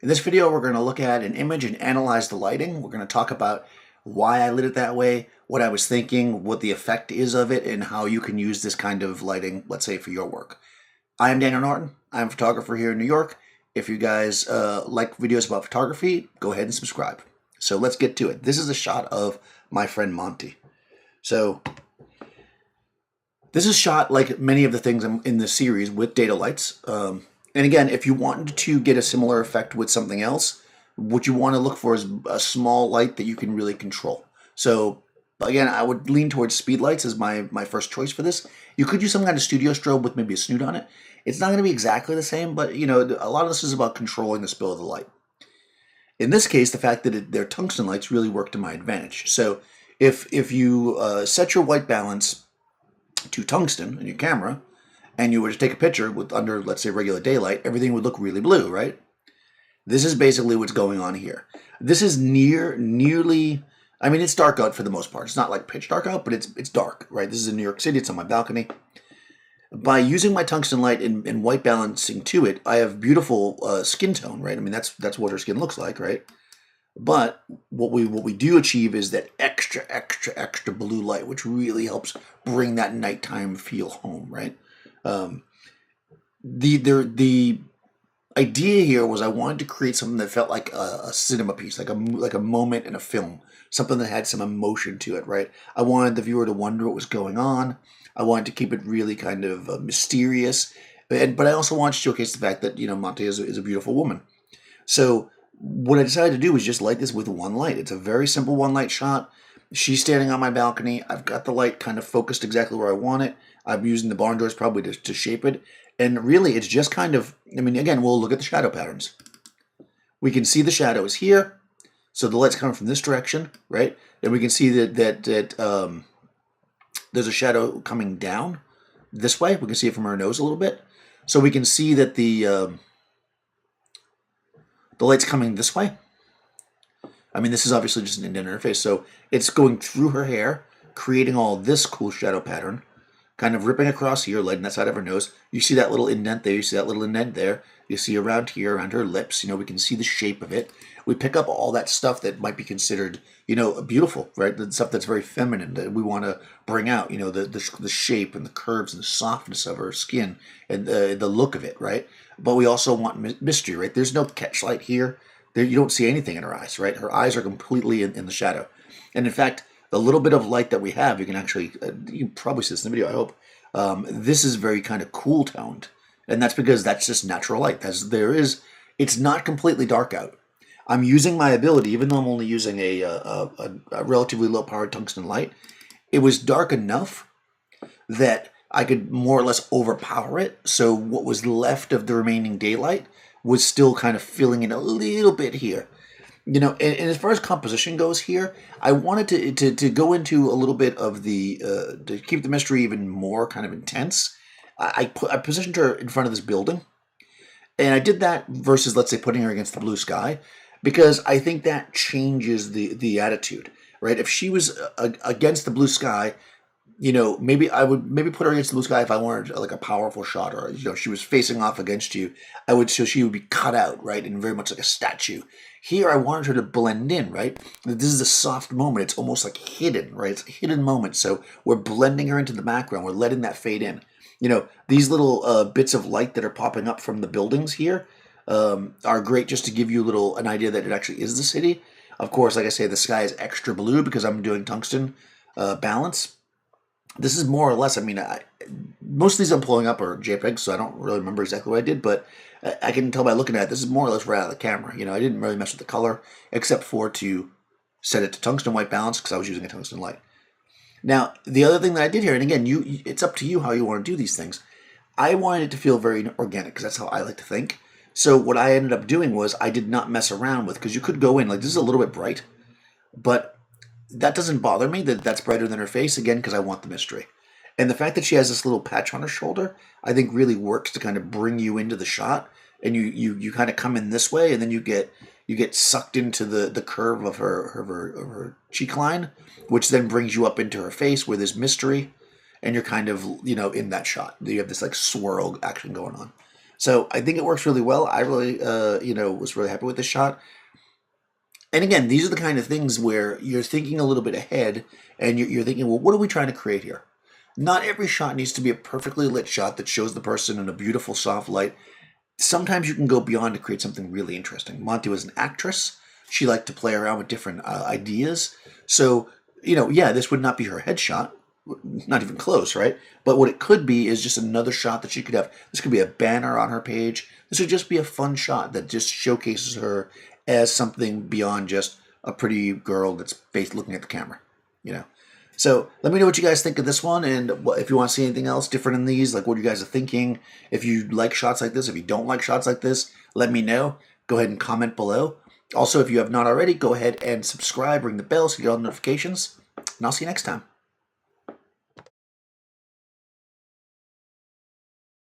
In this video, we're going to look at an image and analyze the lighting. We're going to talk about why I lit it that way, what I was thinking, what the effect is of it, and how you can use this kind of lighting, let's say, for your work. I am Daniel Norton. I'm a photographer here in New York. If you guys like videos about photography, go ahead and subscribe. So let's get to it. This is a shot of my friend Monty. So this is shot like many of the things in this series with data lights. And again, if you wanted to get a similar effect with something else, what you want to look for is a small light that you can really control. So again, I would lean towards speed lights as my first choice for this. You could use some kind of studio strobe with maybe a snoot on it. It's not going to be exactly the same, but you know, a lot of this is about controlling the spill of the light. In this case, the fact that they're tungsten lights really work to my advantage. So if you set your white balance to tungsten in your camera, and you were to take a picture with under, let's say, regular daylight, everything would look really blue, right? This is basically what's going on here. This is nearly, I mean, it's dark out for the most part. It's not like pitch dark out, but it's dark, right? This is in New York City. It's on my balcony. By using my tungsten light and white balancing to it, I have beautiful skin tone, right? I mean, that's what her skin looks like, right? But what we do achieve is that extra blue light, which really helps bring that nighttime feel home, right? The idea here was I wanted to create something that felt like a cinema piece, like a moment in a film, something that had some emotion to it, right? I wanted the viewer to wonder what was going on. I wanted to keep it really kind of mysterious, but I also wanted to showcase the fact that, you know, Monty is a beautiful woman. So what I decided to do was just light this with one light. It's a very simple one light shot. She's standing on my balcony. I've got the light kind of focused exactly where I want it. I'm using the barn doors probably to shape it. And really, it's just kind of, I mean, again, we'll look at the shadow patterns. We can see the shadows here. So the light's coming from this direction, right? And we can see that there's a shadow coming down this way. We can see it from her nose a little bit. So we can see that the light's coming this way. I mean, this is obviously just an indent in her face. So it's going through her hair, creating all this cool shadow pattern, kind of ripping across here, lighting that side of her nose. You see that little indent there. You see that little indent there. You see around here, around her lips. You know, we can see the shape of it. We pick up all that stuff that might be considered, you know, beautiful, right? The stuff that's very feminine that we want to bring out. You know, the shape and the curves and the softness of her skin and the look of it, right? But we also want mystery, right? There's no catch light here. There, you don't see anything in her eyes, right? Her eyes are completely in the shadow. And in fact, the little bit of light that we have, you can actually, you can probably see this in the video, I hope. This is very kind of cool toned. And that's because that's just natural light. It's not completely dark out. I'm using my ability, even though I'm only using a relatively low powered tungsten light, it was dark enough that I could more or less overpower it. So what was left of the remaining daylight was still kind of filling in a little bit here. You know, and as far as composition goes here, I wanted to go into a little bit of the, to keep the mystery even more kind of intense. I positioned her in front of this building. And I did that versus, let's say, putting her against the blue sky, because I think that changes the attitude, right? If she was against the blue sky, you know, maybe I would put her against the blue sky if I wanted like a powerful shot, or, you know, she was facing off against you. So she would be cut out, right, and very much like a statue. Here, I wanted her to blend in, right? This is a soft moment. It's almost like hidden, right? It's a hidden moment. So we're blending her into the background. We're letting that fade in. You know, these little bits of light that are popping up from the buildings here are great just to give you an idea that it actually is the city. Of course, like I say, the sky is extra blue because I'm doing tungsten balance. This is more or less, I mean, most of these I'm pulling up are JPEGs, so I don't really remember exactly what I did, but I can tell by looking at it, this is more or less right out of the camera. You know, I didn't really mess with the color, except for to set it to tungsten white balance because I was using a tungsten light. Now, the other thing that I did here, and again, it's up to you how you want to do these things. I wanted it to feel very organic because that's how I like to think. So what I ended up doing was I did not mess around with, because you could go in, like this is a little bit bright, but that doesn't bother me that's brighter than her face, again, because I want the mystery. And the fact that she has this little patch on her shoulder, I think really works to kind of bring you into the shot. And you kind of come in this way, and then you get sucked into the curve of her cheek line, which then brings you up into her face where there's mystery, and you're kind of, you know, in that shot. You have this like swirl action going on. So I think it works really well. I really, was really happy with the shot. And again, these are the kind of things where you're thinking a little bit ahead, and you're thinking, well, what are we trying to create here? Not every shot needs to be a perfectly lit shot that shows the person in a beautiful soft light. Sometimes you can go beyond to create something really interesting. Monty was an actress. She liked to play around with different ideas. So, yeah, this would not be her headshot, not even close, right? But what it could be is just another shot that she could have. This could be a banner on her page. This would just be a fun shot that just showcases her as something beyond just a pretty girl that's looking at the camera, you know. So let me know what you guys think of this one, and if you want to see anything else different in these, like what you guys are thinking. If you like shots like this, if you don't like shots like this, let me know. Go ahead and comment below. Also, if you have not already, go ahead and subscribe, ring the bell so you get all the notifications, and I'll see you next time.